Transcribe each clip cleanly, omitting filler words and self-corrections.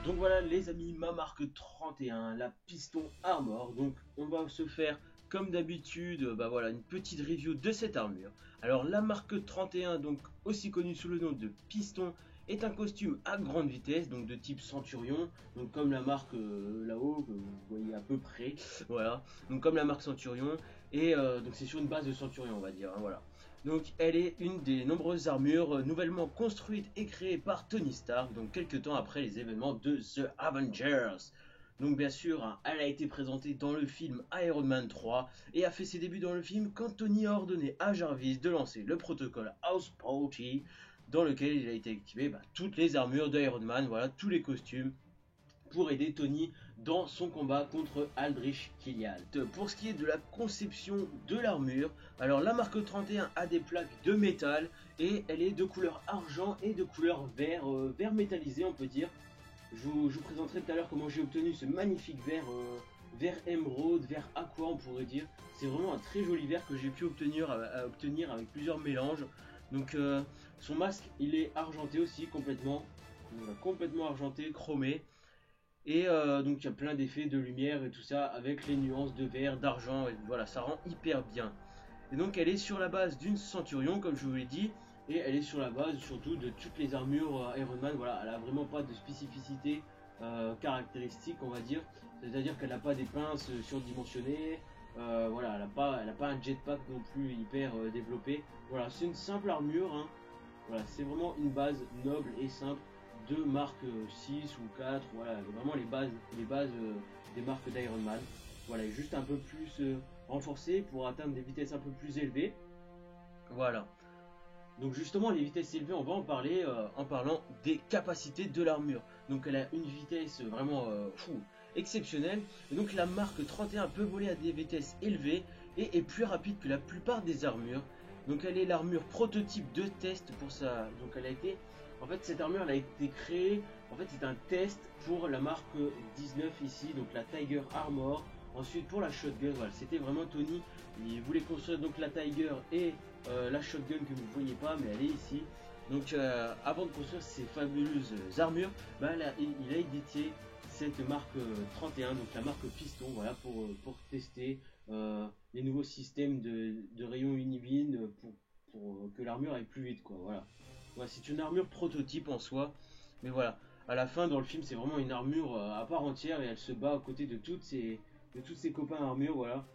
Donc voilà les amis, ma marque 31, la Piston Armor. Donc on va se faire comme d'habitude, bah voilà, une petite review de cette armure. Alors la marque 31, donc aussi connue sous le nom de Piston, est un costume à grande vitesse, donc de type Centurion, donc comme la marque là-haut, que vous voyez à peu près, voilà, donc comme la marque Centurion, et donc c'est sur une base de Centurion on va dire, hein, voilà. Donc elle est une des nombreuses armures nouvellement construites et créées par Tony Stark, donc quelques temps après les événements de The Avengers. Donc bien sûr, hein, elle a été présentée dans le film Iron Man 3 et a fait ses débuts dans le film quand Tony a ordonné à Jarvis de lancer le protocole House Party, dans lequel il a été activé toutes les armures d'Iron Man, voilà, tous les costumes, pour aider Tony dans son combat contre Aldrich Killian. Pour ce qui est de la conception de l'armure, alors la marque 31 a des plaques de métal et elle est de couleur argent et de couleur vert, vert métallisé on peut dire. Je vous présenterai tout à l'heure comment j'ai obtenu ce magnifique vert, vert émeraude, vert aqua on pourrait dire. C'est vraiment un très joli vert que j'ai pu obtenir, obtenir avec plusieurs mélanges. Donc son masque il est argenté aussi complètement, complètement argenté, chromé. Et donc il y a plein d'effets de lumière et tout ça avec les nuances de vert, d'argent, et voilà, ça rend hyper bien. Et donc elle est sur la base d'une Centurion comme je vous l'ai dit, et elle est sur la base surtout de toutes les armures Iron Man, voilà, elle a vraiment pas de spécificité caractéristique on va dire, c'est-à-dire qu'elle n'a pas des pinces surdimensionnées, voilà, elle a pas un jetpack non plus hyper développé, voilà, c'est une simple armure, hein. Voilà, c'est vraiment une base noble et simple de marque 6 ou 4, voilà, vraiment les bases des marques d'Iron Man. Voilà, juste un peu plus renforcées pour atteindre des vitesses un peu plus élevées. Voilà. Donc justement, les vitesses élevées, on va en parler en parlant des capacités de l'armure. Donc elle a une vitesse vraiment exceptionnelle. Et donc la marque 31 peut voler à des vitesses élevées et est plus rapide que la plupart des armures. Donc elle est l'armure prototype de test pour ça. Donc elle a été, en fait cette armure elle a été créée, en fait c'est un test pour la marque 19 ici, donc la Tiger Armor. Ensuite pour la shotgun, voilà, c'était vraiment Tony, il voulait construire donc la Tiger et la shotgun que vous ne voyez pas mais elle est ici. Donc avant de construire ces fabuleuses armures, il a édité cette marque 31, donc la marque piston, voilà, pour tester les nouveaux systèmes de rayons unibine pour que l'armure aille plus vite, quoi, voilà. Voilà, c'est une armure prototype en soi, mais voilà, à la fin dans le film c'est vraiment une armure à part entière et elle se bat aux côtés de tous ses copains armures, voilà.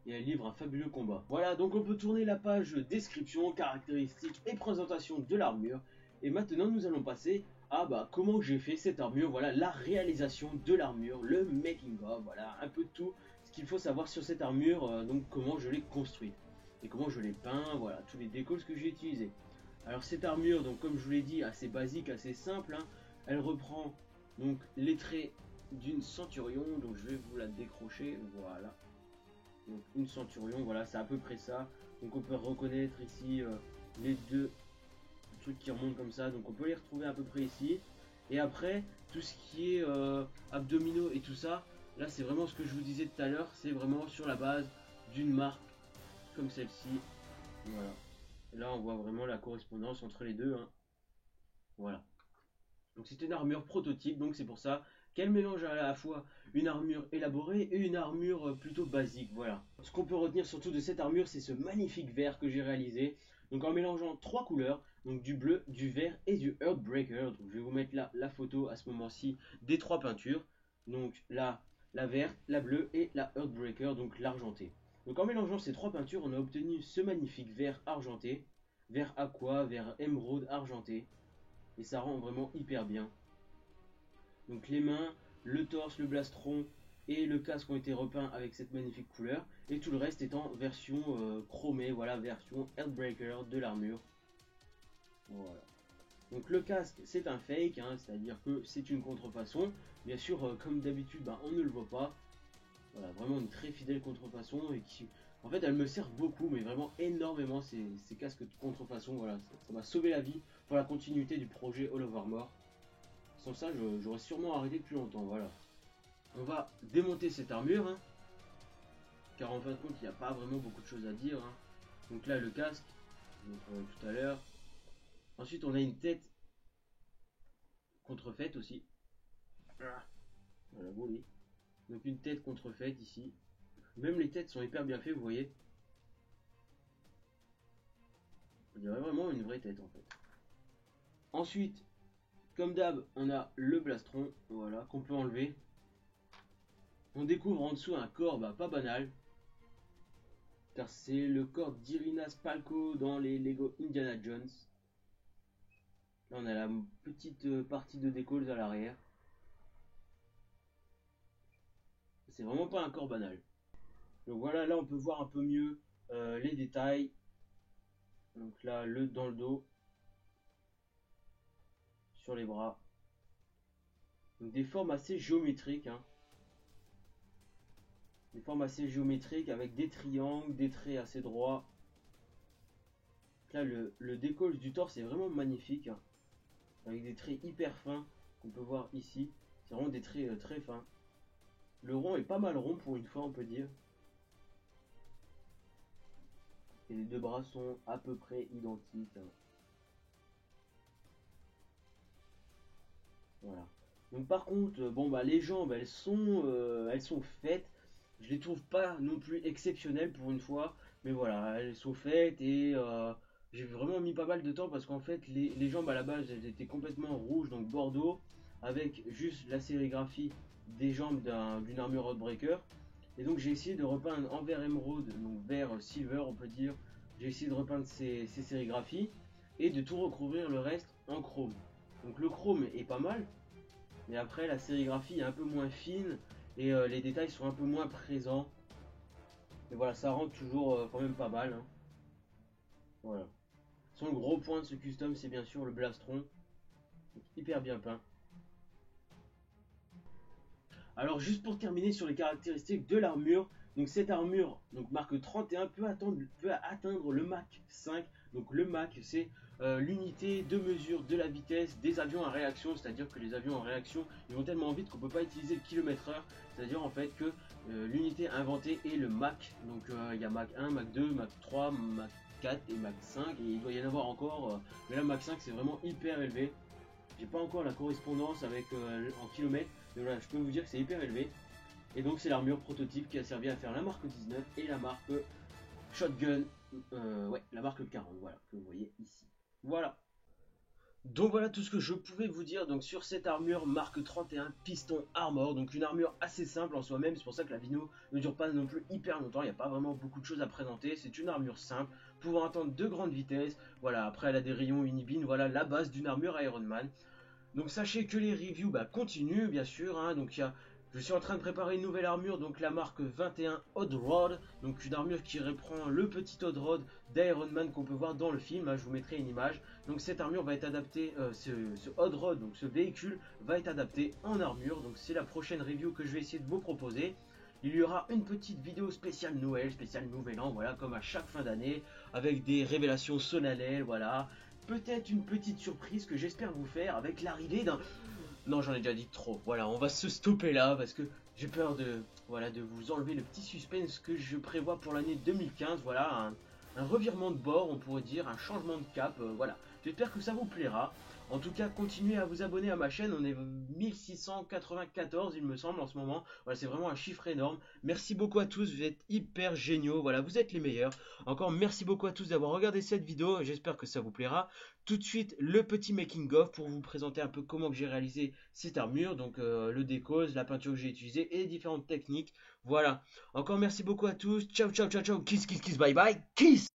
Et elle livre un fabuleux combat. Voilà, donc on peut tourner la page description, caractéristiques et présentation de l'armure. Et maintenant nous allons passer à comment j'ai fait cette armure, voilà, la réalisation de l'armure, le making of, voilà, un peu tout ce qu'il faut savoir sur cette armure, donc comment je l'ai construite et comment je l'ai peint, voilà, tous les décals que j'ai utilisés. Alors cette armure, donc comme je vous l'ai dit, assez basique, assez simple, hein, elle reprend donc les traits d'une Centurion, donc je vais vous la décrocher, voilà. Donc une Centurion, voilà, c'est à peu près ça. Donc on peut reconnaître ici les deux trucs qui remontent comme ça, donc on peut les retrouver à peu près ici. Et après, tout ce qui est abdominaux et tout ça, là c'est vraiment ce que je vous disais tout à l'heure, c'est vraiment sur la base d'une marque comme celle-ci. Voilà. Et là on voit vraiment la correspondance entre les deux, hein. Voilà. Donc c'est une armure prototype, donc c'est pour ça qu'elle mélange à la fois une armure élaborée et une armure plutôt basique, voilà. Ce qu'on peut retenir surtout de cette armure, c'est ce magnifique vert que j'ai réalisé, donc en mélangeant trois couleurs, donc du bleu, du vert et du Earthbreaker. Donc je vais vous mettre là la photo à ce moment-ci des trois peintures, donc là la verte, la bleue et la Earthbreaker, donc l'argenté. Donc en mélangeant ces trois peintures, on a obtenu ce magnifique vert argenté, vert aqua, vert émeraude argenté. Et ça rend vraiment hyper bien. Donc les mains, le torse, le blastron et le casque ont été repeints avec cette magnifique couleur. Et tout le reste est en version chromée, voilà, version Earthbreaker de l'armure. Voilà. Donc le casque c'est un fake, hein, c'est-à-dire que c'est une contrefaçon. Bien sûr, comme d'habitude, on ne le voit pas. Voilà, vraiment une très fidèle contrefaçon et qui, en fait, elle me sert beaucoup, mais vraiment énormément ces casques de contrefaçon. Voilà, ça m'a sauvé la vie pour la continuité du projet All of Armor. Sans ça, j'aurais sûrement arrêté depuis longtemps. Voilà. On va démonter cette armure, hein, car en fin de compte, il n'y a pas vraiment beaucoup de choses à dire, hein. Donc là, le casque, donc, tout à l'heure. Ensuite, on a une tête contrefaite aussi. Voilà, bon, oui. Donc une tête contrefaite ici. Même les têtes sont hyper bien faites, vous voyez. On dirait vraiment une vraie tête en fait. Ensuite, comme d'hab, on a le blastron, voilà, qu'on peut enlever. On découvre en dessous un corps pas banal. Car c'est le corps d'Irina Spalko dans les Lego Indiana Jones. Là on a la petite partie de décolle à l'arrière. C'est vraiment pas un corps banal. Donc voilà, là on peut voir un peu mieux les détails. Donc là, dans le dos, sur les bras. Donc des formes assez géométriques. Hein. Des formes assez géométriques avec des triangles, des traits assez droits. Là, le décolle du torse est vraiment magnifique. Hein. Avec des traits hyper fins qu'on peut voir ici. C'est vraiment des traits très fins. Le rond est pas mal rond pour une fois, on peut dire. Et les deux bras sont à peu près identiques. Hein. Voilà. Donc par contre, bon les jambes, elles sont faites. Je les trouve pas non plus exceptionnelles pour une fois, mais voilà, elles sont faites et j'ai vraiment mis pas mal de temps parce qu'en fait les jambes à la base elles étaient complètement rouges, donc bordeaux, avec juste la sérigraphie des jambes d'une armure Roadbreaker. Et donc j'ai essayé de repeindre en vert émeraude, donc vert silver on peut dire. J'ai essayé de repeindre ces sérigraphies et de tout recouvrir le reste en chrome. Donc le chrome est pas mal, mais après la sérigraphie est un peu moins fine et les détails sont un peu moins présents. Mais voilà, ça rend toujours quand même pas mal. Hein. Voilà. Son gros point de ce custom, c'est bien sûr le blastron. Donc, hyper bien peint. Alors juste pour terminer sur les caractéristiques de l'armure, donc cette armure, donc marque 31, peut atteindre le Mach 5. Donc le Mach, c'est l'unité de mesure de la vitesse des avions en réaction, c'est-à-dire que les avions en réaction, ils vont tellement vite qu'on ne peut pas utiliser le km/h, c'est-à-dire en fait que l'unité inventée est le Mach. Donc il y a Mach 1, Mach 2, Mach 3, Mach 4 et Mach 5, et il doit y en avoir encore, mais là Mach 5 c'est vraiment hyper élevé. J'ai pas encore la correspondance avec en kilomètres, mais voilà, je peux vous dire que c'est hyper élevé. Et donc c'est l'armure prototype qui a servi à faire la marque 19 et la marque Shotgun, ouais, la marque 40, voilà, que vous voyez ici. Voilà. Donc voilà tout ce que je pouvais vous dire donc sur cette armure marque 31 Piston Armor. Donc une armure assez simple en soi-même, c'est pour ça que la vidéo ne dure pas non plus hyper longtemps, il n'y a pas vraiment beaucoup de choses à présenter. C'est une armure simple, pouvant atteindre de grandes vitesses. Voilà, après elle a des rayons Unibin, voilà la base d'une armure Iron Man. Donc sachez que les reviews continuent bien sûr, hein. Donc je suis en train de préparer une nouvelle armure, donc la marque 21 Hot Rod, donc une armure qui reprend le petit Hot Rod d'Iron Man qu'on peut voir dans le film, hein. Je vous mettrai une image. Donc cette armure va être adaptée, ce Hot Rod, donc ce véhicule va être adapté en armure, donc c'est la prochaine review que je vais essayer de vous proposer. Il y aura une petite vidéo spéciale Noël, spéciale Nouvel An, voilà, comme à chaque fin d'année, avec des révélations solennelles, voilà. Peut-être une petite surprise que j'espère vous faire avec l'arrivée d'un... Non, j'en ai déjà dit trop. Voilà, on va se stopper là parce que j'ai peur de vous enlever le petit suspense que je prévois pour l'année 2015. Voilà, un revirement de bord, on pourrait dire, un changement de cap. Voilà, j'espère que ça vous plaira. En tout cas, continuez à vous abonner à ma chaîne. On est 1694, il me semble, en ce moment. Voilà, c'est vraiment un chiffre énorme. Merci beaucoup à tous, vous êtes hyper géniaux. Voilà, vous êtes les meilleurs. Encore merci beaucoup à tous d'avoir regardé cette vidéo. J'espère que ça vous plaira. Tout de suite, le petit making of pour vous présenter un peu comment j'ai réalisé cette armure. Donc, le décause, la peinture que j'ai utilisée et les différentes techniques. Voilà. Encore merci beaucoup à tous. Ciao, ciao, ciao, ciao. Kiss, kiss, kiss, bye, bye. Kiss!